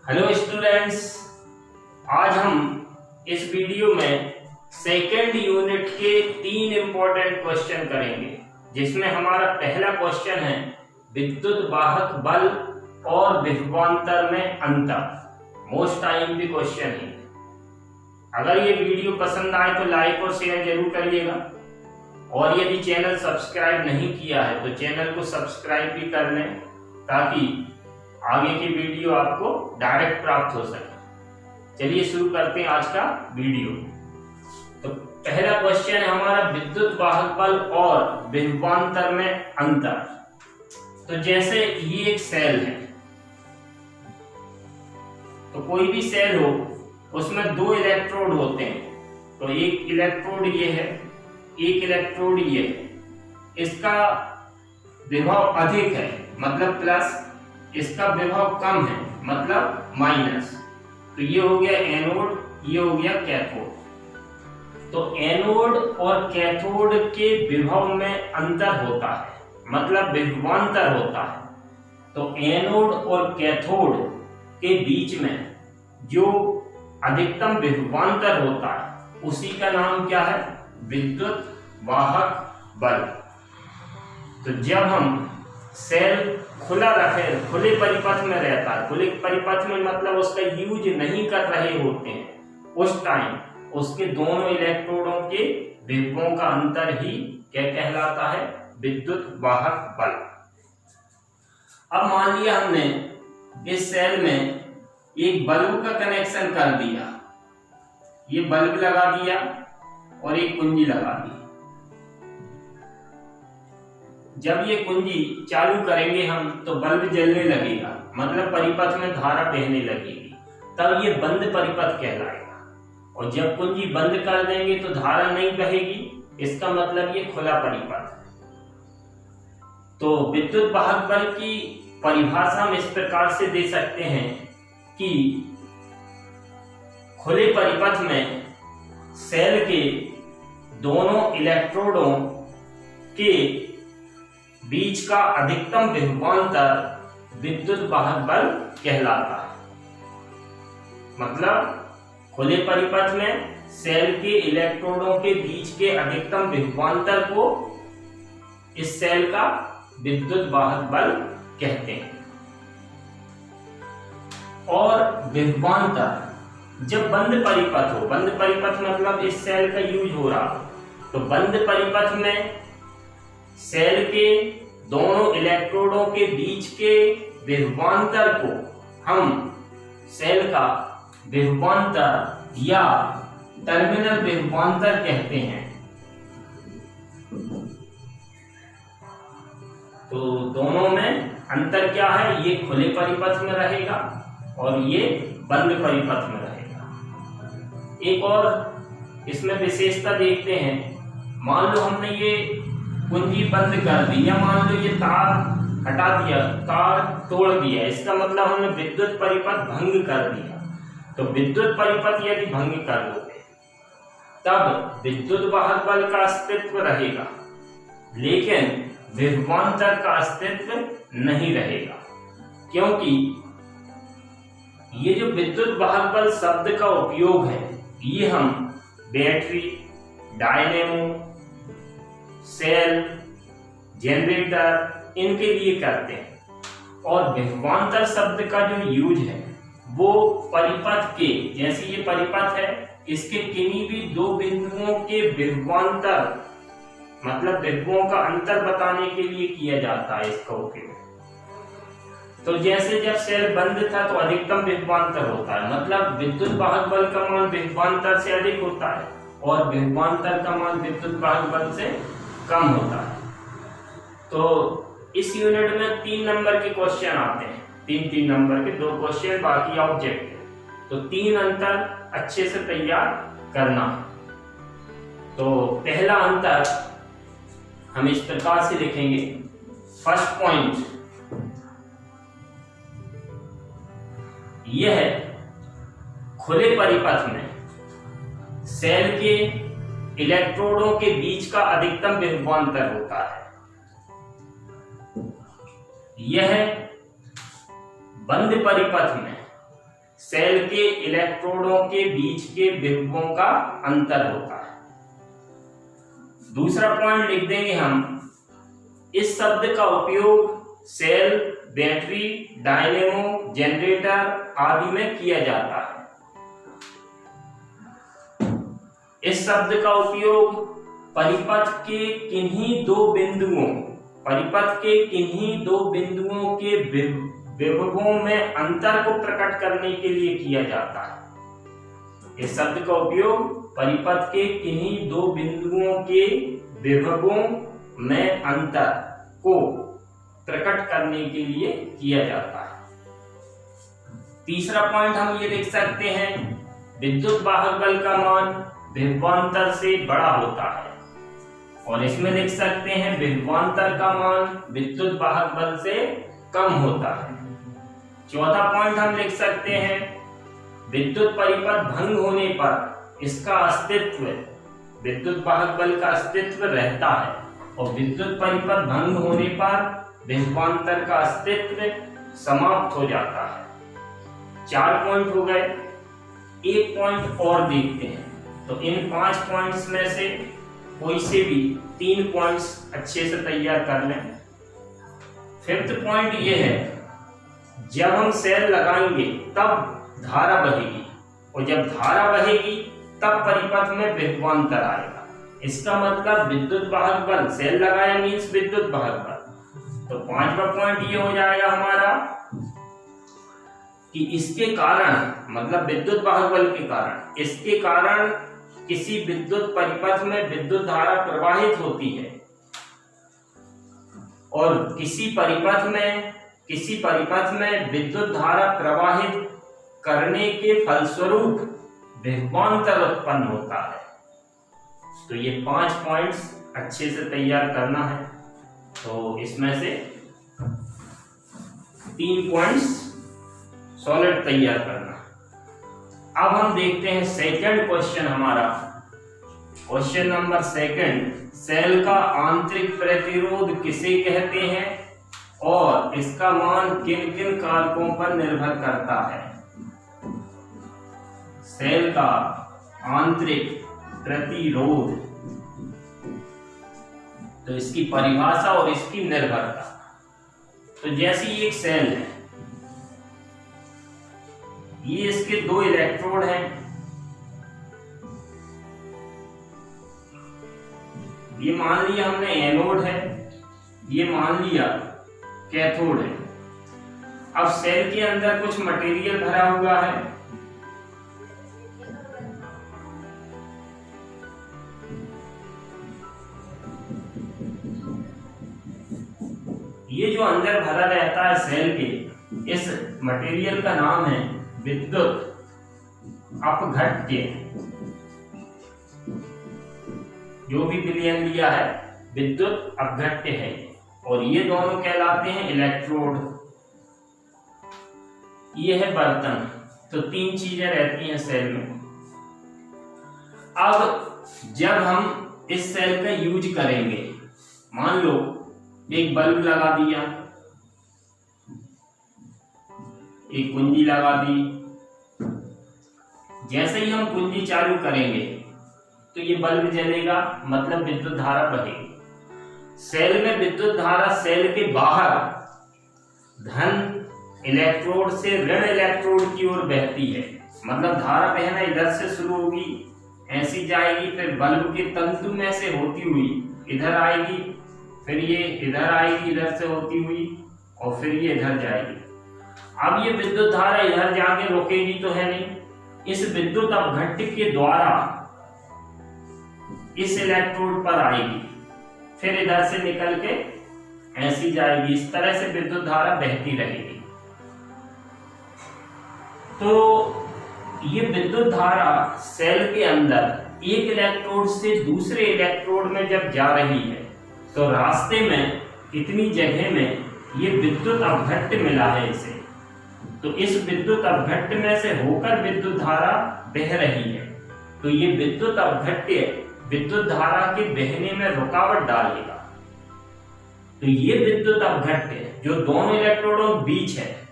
Hello students, आज हम इस वीडियो में सेकेंड यूनिट के 3 इम्पोर्टेंट क्वेश्चन करेंगे, जिसमें हमारा पहला क्वेश्चन है विद्युत वाहक बल और विभवांतर में अंतर। मोस्ट टाइमली क्वेश्चन है। अगर ये वीडियो पसंद आए तो लाइक और शेयर जरूर करिएगा, और यदि चैनल सब्सक्राइब नहीं किया है तो चैनल को सब्सक्राइब भी कर लें, ताकि आगे की वीडियो आपको डायरेक्ट प्राप्त हो सके। चलिए शुरू करते हैं आज का वीडियो। तो पहला क्वेश्चन है हमारा विद्युत वाहक बल और विभवांतर में अंतर। तो जैसे ये एक सेल है, तो कोई भी सेल हो उसमें 2 इलेक्ट्रोड होते हैं। तो एक इलेक्ट्रोड ये है, एक इलेक्ट्रोड ये है। इसका विभव अधिक है मतलब प्लस, इसका विभव कम है मतलब माइनस। तो ये हो गया एनोड, ये हो गया कैथोड। तो एनोड और कैथोड के विभव में अंतर होता है, मतलब विभवांतर होता है। तो एनोड और कैथोड के बीच में जो अधिकतम विभवांतर होता है उसी का नाम क्या है? विद्युत वाहक बल। तो जब हम सेल खुला रखे, खुले परिपथ में रहता है, खुले परिपथ में मतलब उसका यूज नहीं कर रहे होते हैं, उस टाइम उसके दोनों इलेक्ट्रोडों के विभवों का अंतर ही क्या कहलाता है? विद्युत वाहक बल। अब मान लिया हमने इस सेल में एक बल्ब का कनेक्शन कर दिया, ये बल्ब लगा दिया और एक कुंजी लगा दी। जब ये कुंजी चालू करेंगे हम तो बल्ब जलने लगेगा, मतलब परिपथ में धारा बहने लगेगी, तब ये बंद परिपथ कहलाएगा। और जब कुंजी बंद कर देंगे तो धारा नहीं बहेगी, इसका मतलब ये खुला परिपथ है। तो विद्युत वाहक बल की परिभाषा हम इस प्रकार से दे सकते हैं कि खुले परिपथ में सेल के दोनों इलेक्ट्रोडों के बीच का अधिकतम विभवांतर विद्युत वाहक बल कहलाता है। मतलब खुले परिपथ में सेल के इलेक्ट्रोडों के बीच के अधिकतम विभवांतर को इस सेल का विद्युत वाहक बल कहते हैं। और विभवांतर जब बंद परिपथ हो, बंद परिपथ मतलब इस सेल का यूज हो रहा हो, तो बंद परिपथ में सेल के दोनों इलेक्ट्रोडों के बीच के विभवांतर को हम सेल का विभवांतर या टर्मिनल विभवांतर कहते हैं। तो दोनों में अंतर क्या है? ये खुले परिपथ में रहेगा और ये बंद परिपथ में रहेगा। एक और इसमें विशेषता देखते हैं। मान लो हमने ये कुंजी बंद कर दी, या मान लो ये तार हटा दिया, तार तोड़ दिया, इसका मतलब हमने विद्युत परिपथ भंग कर दिया। तो विद्युत परिपथ यदि भंग कर दोगे तब विद्युत वाहक बल का अस्तित्व रहेगा, लेकिन विभवांतर का अस्तित्व नहीं रहेगा। क्योंकि ये जो विद्युत वाहक बल शब्द का उपयोग है, ये हम बैटरी, डायनेमो, सेल, जनरेटर इनके लिए करते हैं। और विभवांतर शब्द का जो यूज है वो परिपथ के, जैसे ये परिपथ है, इसके किन्हीं भी 2 बिंदुओं के विभवांतर मतलब विभवों का अंतर बताने के लिए किया जाता है इसका उपयोग। तो जैसे जब सेल बंद था तो अधिकतम विभवांतर होता है, मतलब विद्युत वाहक बल का मान विभवांतर से अधिक होता है और विभवांतर का मान विद्युत वाहक बल से कम होता है। तो इस यूनिट में 3 नंबर के क्वेश्चन आते हैं, 3 नंबर के 2 क्वेश्चन, बाकी ऑब्जेक्ट। तो 3 अंतर अच्छे से तैयार करना है। तो पहला अंतर हम इस प्रकार से लिखेंगे। फर्स्ट पॉइंट यह है, खुले परिपथ में सेल के इलेक्ट्रोडों के बीच का अधिकतम विभवांतर होता है। यह बंद परिपथ में सेल के इलेक्ट्रोडों के बीच के विभवों का अंतर होता है। दूसरा पॉइंट लिख देंगे हम, इस शब्द का उपयोग सेल, बैटरी, डायनेमो, जनरेटर आदि में किया जाता है। इस शब्द का उपयोग परिपथ के किन्हीं दो बिंदुओं के विभवों में अंतर को प्रकट करने के लिए किया जाता है। इस शब्द का उपयोग परिपथ के किन्हीं दो बिंदुओं के विभवों में अंतर को प्रकट करने के लिए किया जाता है। तीसरा पॉइंट हम ये लिख सकते हैं, विद्युत वाहक बल का मान विभवांतर से बड़ा होता है, और इसमें लिख सकते हैं विभवांतर का मान विद्युत वाहक बल से कम होता है। चौथा पॉइंट हम लिख सकते हैं, विद्युत परिपथ भंग होने पर इसका अस्तित्व, विद्युत वाहक बल का अस्तित्व रहता है, और विद्युत परिपथ भंग होने पर विभवांतर का अस्तित्व समाप्त हो जाता है। 4 पॉइंट हो गए, एक पॉइंट और देखते हैं। तो इन 5 पॉइंट्स में से कोई से भी 3 पॉइंट्स अच्छे से तैयार कर लें। 5th पॉइंट ये है, जब हम सेल लगाएंगे तब धारा बहेगी, और जब धारा बहेगी तब परिपथ में विभवांतर आएगा। इसका मतलब विद्युत वाहक बल, सेल लगाया मीन्स विद्युत वाहक बल। तो 5वां पॉइंट ये हो जाएगा हमारा कि इसके कारण, मतलब विद्युत वाहक बल के कारण, इसके कारण किसी विद्युत परिपथ में विद्युत धारा प्रवाहित होती है, और किसी परिपथ में विद्युत धारा प्रवाहित करने के फलस्वरूप विभवांतर उत्पन्न होता है। तो ये 5 पॉइंट्स अच्छे से तैयार करना है। तो इसमें से 3 पॉइंट्स सॉलिड तैयार करना। अब हम देखते हैं सेकंड क्वेश्चन हमारा। क्वेश्चन नंबर 2, सेल का आंतरिक प्रतिरोध किसे कहते हैं और इसका मान किन किन कारकों पर निर्भर करता है? सेल का आंतरिक प्रतिरोध, तो इसकी परिभाषा और इसकी निर्भरता। तो जैसी एक सेल है, ये इसके 2 इलेक्ट्रोड हैं, ये मान लिया हमने एनोड है, ये मान लिया कैथोड है। अब सेल के अंदर कुछ मटेरियल भरा हुआ है, ये जो अंदर भरा रहता है सेल के, इस मटेरियल का नाम है विद्युत अपघट्य। जो भी विलयन लिया है विद्युत अपघट्य है, और ये दोनों कहलाते हैं इलेक्ट्रोड। ये है बर्तन। तो 3 चीजें रहती हैं सेल में। अब जब हम इस सेल का यूज करेंगे, मान लो एक बल्ब लगा दिया, एक कुंजी लगा दी। जैसे ही हम कुंजी चालू करेंगे तो ये बल्ब जलेगा, मतलब विद्युत धारा बहेगी। सेल में विद्युत धारा सेल के बाहर धन इलेक्ट्रोड से ऋण इलेक्ट्रोड की ओर बहती है, मतलब धारा बहना इधर से शुरू होगी, ऐसी जाएगी, फिर बल्ब के तंतु में से होती हुई इधर आएगी, फिर ये इधर आएगी, इधर से होती हुई, और फिर ये इधर जाएगी। अब ये विद्युत धारा इधर जाके रुकेगी तो है नहीं, इस विद्युत अपघट्य के द्वारा इस इलेक्ट्रोड पर आएगी, फिर इधर से निकल के ऐसी जाएगी। इस तरह से विद्युत धारा बहती रहेगी। तो ये विद्युत धारा सेल के अंदर एक इलेक्ट्रोड से दूसरे इलेक्ट्रोड में जब जा रही है, तो रास्ते में इतनी जगह में ये विद्युत अपघट्य मिला है इसे, तो इस विद्युत अपघट्य में से होकर विद्युत धारा बह रही है। तो ये विद्युत अपघट्य विद्युत धारा के बहने में रुकावट डालेगा। तो ये विद्युत अपघट्य जो दोनों इलेक्ट्रोडों के बीच है,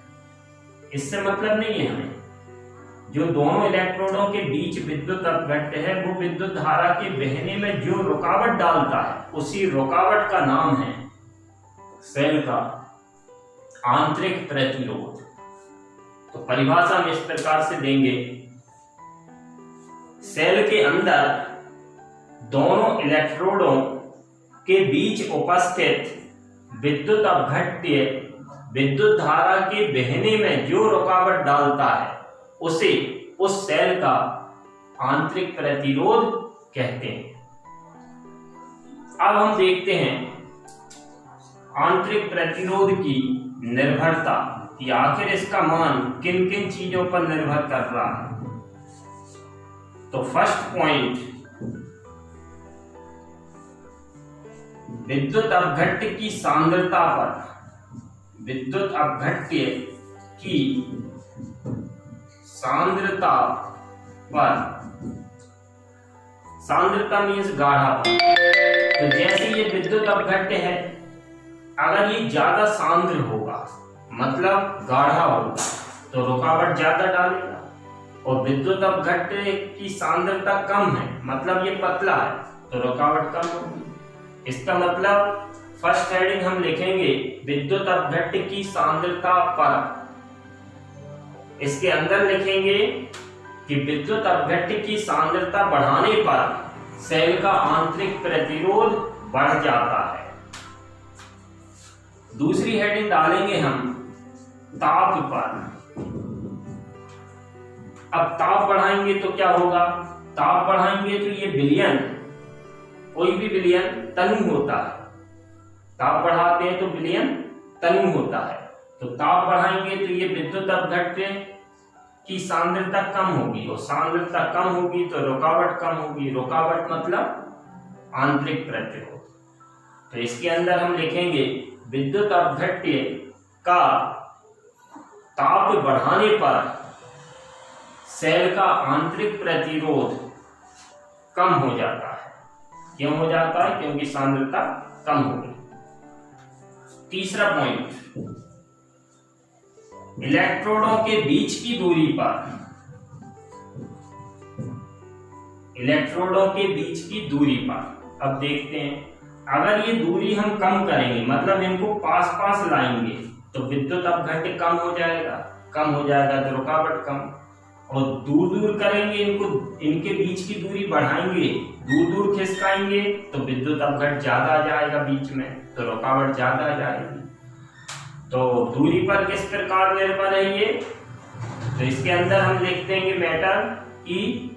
इससे मतलब नहीं है हमें, जो दोनों इलेक्ट्रोडों के बीच विद्युत अपघट्य है वो विद्युत धारा के बहने में जो रुकावट डालता है उसी रुकावट का नाम है सेल का आंतरिक प्रतिरोध। तो परिभाषा हम इस प्रकार से देंगे, सेल के अंदर दोनों इलेक्ट्रोडों के बीच उपस्थित विद्युत अपघट्य विद्युत धारा के बहने में जो रुकावट डालता है उसे उस सेल का आंतरिक प्रतिरोध कहते हैं। अब हम देखते हैं आंतरिक प्रतिरोध की निर्भरता कि आखिर इसका मान किन किन चीजों पर निर्भर कर रहा है। तो फर्स्ट पॉइंट, विद्युत अपघट्य की सांद्रता पर, विद्युत अपघट्य की सांद्रता पर, सांद्रता मीन्स गाढ़ापन। तो जैसे ये विद्युत अपघट्य है, अगर ये ज्यादा सांद्र होगा मतलब गाढ़ा होगा तो रुकावट ज्यादा डालेगा, और विद्युत अपघट्य की सांद्रता कम है मतलब ये पतला है तो रुकावट कम होगी। इसका मतलब फर्स्ट हेडिंग हम लिखेंगे विद्युत अपघट्य की सांद्रता पर, इसके अंदर लिखेंगे कि विद्युत अपघट्य की सांद्रता बढ़ाने पर सेल का आंतरिक प्रतिरोध बढ़ जाता है। दूसरी हेडिंग डालेंगे हम ताप पर। अब ताप बढ़ाएंगे तो क्या होगा, ताप बढ़ाएंगे तो ये विलयन, कोई भी विलयन तनु होता है, ताप बढ़ाते हैं तो विलयन तनु होता है। तो ताप बढ़ाएंगे तो ये विद्युत अपघट्य की सांद्रता कम होगी, और सांद्रता कम होगी तो रुकावट कम होगी, रुकावट मतलब आंतरिक प्रतिरोध। तो इसके अंदर हम लिखेंगे विद्युत अपघट्य का ताप बढ़ाने पर सेल का आंतरिक प्रतिरोध कम हो जाता है। क्यों हो जाता है? क्योंकि सांद्रता कम होगी। तीसरा पॉइंट, इलेक्ट्रोडों के बीच की दूरी पर, इलेक्ट्रोडों के बीच की दूरी पर अब देखते हैं, अगर ये दूरी हम कम करेंगे मतलब इनको पास पास लाएंगे तो विद्युत अपघट्य कम हो जाएगा, कम हो जाएगा तो रुकावट कम, और दूर दूर करेंगे इनको, इनके बीच की दूरी बढ़ाएंगे, दूर दूर खिसकाएंगे तो विद्युत अपघट्य ज्यादा आ जाएगा बीच में, तो रुकावट ज्यादा आ जाएगी। तो दूरी पर किस प्रकार निर्भर है ये, तो इसके अंदर हम लिख देंगे मैटर कि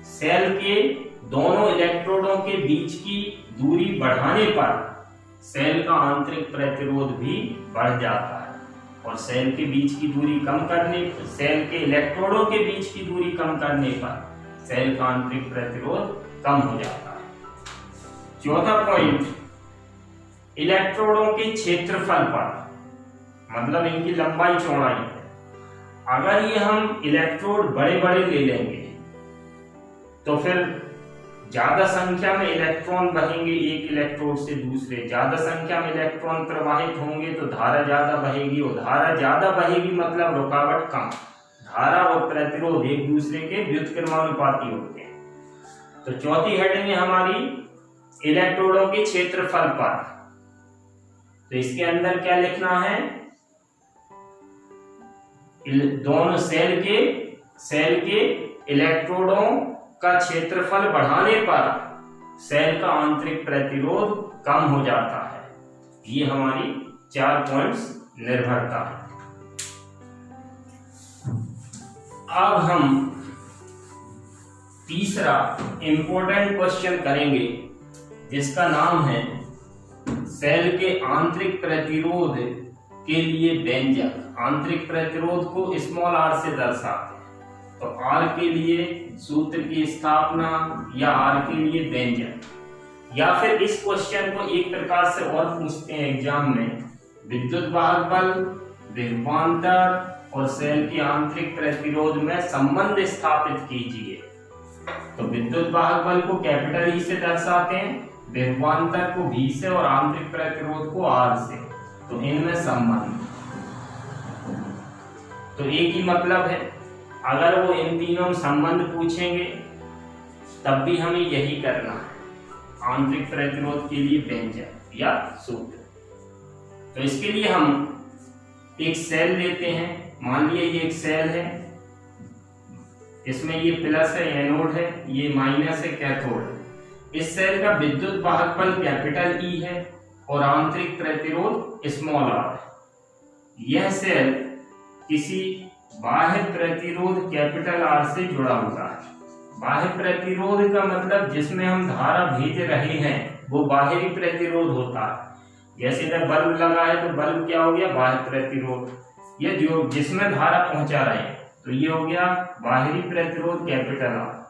सेल के दोनों इलेक्ट्रोडों के बीच की दूरी बढ़ाने पर सेल का आंतरिक प्रतिरोध भी बढ़ जाता है, और सेल के बीच की दूरी कम करने, सेल के इलेक्ट्रोडों के बीच की दूरी कम करने पर सेल का आंतरिक प्रतिरोध कम हो जाता है। चौथा पॉइंट, इलेक्ट्रोडों के क्षेत्रफल पर, मतलब इनकी लंबाई चौड़ाई पर। अगर ये हम इलेक्ट्रोड बड़े बड़े ले लेंगे तो फिर ज्यादा संख्या में इलेक्ट्रॉन बहेंगे एक इलेक्ट्रोड से दूसरे, ज्यादा संख्या में इलेक्ट्रॉन प्रवाहित होंगे तो धारा ज्यादा बहेगी, और धारा ज्यादा बहेगी मतलब रुकावट कम। धारा और प्रतिरोध एक दूसरे के व्युत्क्रमानुपाती होते हैं। तो चौथी हेडिंग है हमारी इलेक्ट्रोडों के क्षेत्रफल पर। तो इसके अंदर क्या लिखना है, दोनों सेल के इलेक्ट्रोडों का क्षेत्रफल बढ़ाने पर सेल का आंतरिक प्रतिरोध कम हो जाता है। ये हमारी 4 पॉइंट्स निर्भरता है। अब हम तीसरा इंपॉर्टेंट क्वेश्चन करेंगे जिसका नाम है सेल के आंतरिक प्रतिरोध के लिए व्यंजक। आंतरिक प्रतिरोध को स्मॉल r से दर्शाते हैं, तो r के लिए सूत्र की स्थापना या r के लिए व्यंजक, या फिर इस क्वेश्चन को एक प्रकार से और पूछते हैं एग्जाम में, विद्युत वाहक बल, विभवांतर और सेल के आंतरिक प्रतिरोध में संबंध स्थापित कीजिए। तो विद्युत वाहक बल को कैपिटल E से दर्शाते हैं, विभवांतर को V से और आंतरिक प्रतिरोध को R से। तो इनमें संबंध, तो एक ही मतलब है। अगर वो इन तीनों संबंध पूछेंगे तब भी हमें यही करना है, आंतरिक प्रतिरोध के लिए व्यंजक या सूत्र। तो इसके लिए हम एक सेल लेते हैं। मान लिया ये एक सेल है, इसमें ये प्लस है एनोड है, ये माइनस है कैथोड है। इस सेल का विद्युत वाहक बल कैपिटल ई है और आंतरिक प्रतिरोध स्मॉल आर है। यह सेल किसी बाह्य प्रतिरोध कैपिटल आर से जुड़ा हुआ है। बाह्य प्रतिरोध का मतलब जिसमें हम धारा भेज रहे हैं वो बाहरी प्रतिरोध होता है। जैसे इधर बल्ब लगा है तो बल्ब क्या हो गया, बाह्य प्रतिरोध। ये जो जिसमें धारा पहुंचा रहे हैं तो ये हो गया बाहरी प्रतिरोध कैपिटल आर।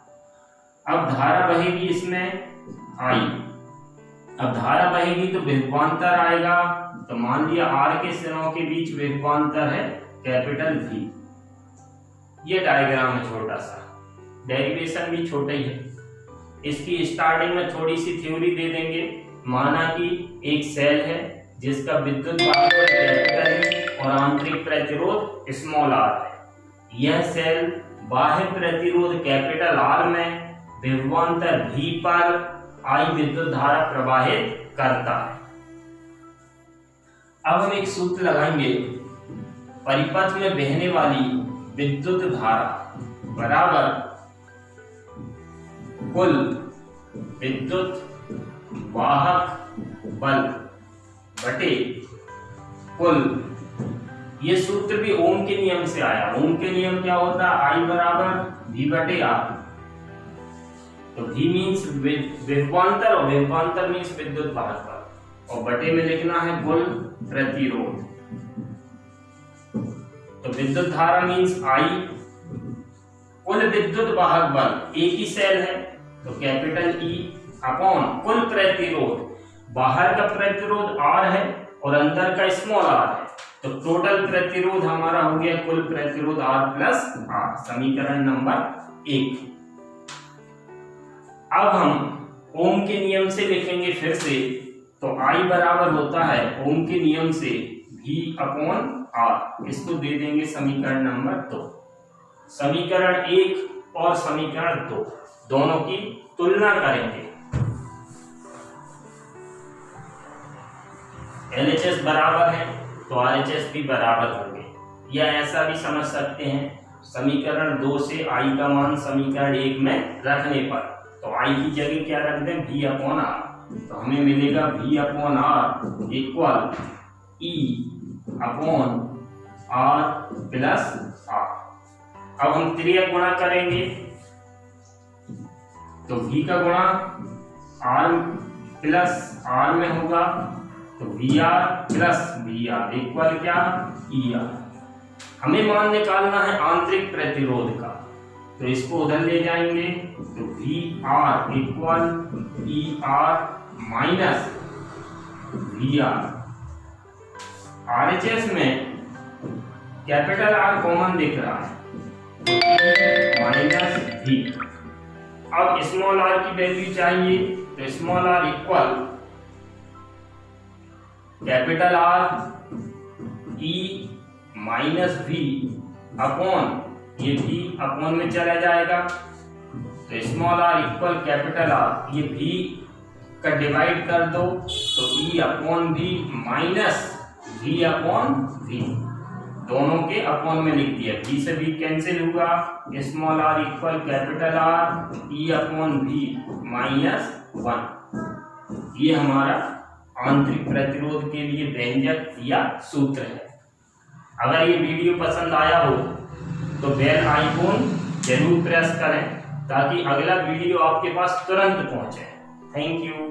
अब धारा बहेगी इसमें आई, अब धारा बहेगी तो विभवांतर आएगा। तो मान लिया आर के सिरों के बीच विभवांतर है कैपिटल वी। ये डायग्राम है छोटा सा, डेरिवेशन भी छोटा ही है। इसकी स्टार्टिंग में थोड़ी सी थ्योरी दे देंगे। माना कि एक सेल है जिसका विद्युत वाहक बल कैपिटल और आंतरिक प्रतिरोध स्मॉल आर है। यह सेल बाह्य प्रतिरोध कैपिटल आर में विभवांतर V पर आई विद्युत धारा प्रवाहित करता है। अब हम एक सूत्र लगाएंगे, परिपथ में बहने वाली विद्युत धारा बराबर कुल विद्युत वाहक बल बटे कुल, ये सूत्र भी ओम के नियम से आया। ओम के नियम क्या होता है, आई बराबर V बटे आर। तो V मीन्स विभवांतर और विभवांतर मीन्स विद्युत वाहक बल और बटे में लिखना है कुल प्रतिरोध। तो विद्युत धारा मीन्स आई, कुल विद्युत वाहक बल, एक ही सेल है तो कैपिटल ई अपॉन कुल प्रतिरोध। बाहर का प्रतिरोध आर है और अंदर का स्मॉल आर है, तो टोटल प्रतिरोध हमारा हो गया कुल प्रतिरोध आर प्लस आर, समीकरण नंबर 1। अब हम ओम के नियम से लिखेंगे फिर से। तो आई बराबर होता है ओम के नियम से V अपॉन आर, इसको दे देंगे समीकरण नंबर 2। समीकरण 1 और समीकरण 2 दोनों की तुलना करेंगे। LHS बराबर है तो RHS भी बराबर होंगे, या ऐसा भी समझ सकते हैं समीकरण 2 से I का मान समीकरण 1 में रखने पर, तो I की जगह क्या रख दें, V अपॉन आर। तो हमें मिलेगा V upon R equal E upon R plus R. अब हम त्रियक गुणा करेंगे तो V का गुणा R प्लस R में होगा, तो VR प्लस VR इक्वल क्या, ER। हमें मान निकालना है आंतरिक प्रतिरोध का, तो इसको उधर ले जाएंगे तो VR equal ER minus VR। RHS में कैपिटल R कॉमन दिख रहा है माइनस V। अब स्मॉल r की वैल्यू चाहिए तो small r equal capital R E minus V upon, ये V अपॉन में चला जाएगा तो small r equal capital R, ये V का डिवाइड कर दो तो E upon V minus V upon V, दोनों के अपॉन में लिख दिया। V से V कैंसिल हुआ, small r equal capital R E upon V minus 1। ये हमारा आंतरिक प्रतिरोध के लिए व्यंजक या सूत्र है। अगर ये वीडियो पसंद आया हो तो बेल आइकॉन जरूर प्रेस करें ताकि अगला वीडियो आपके पास तुरंत पहुंचे। Thank you.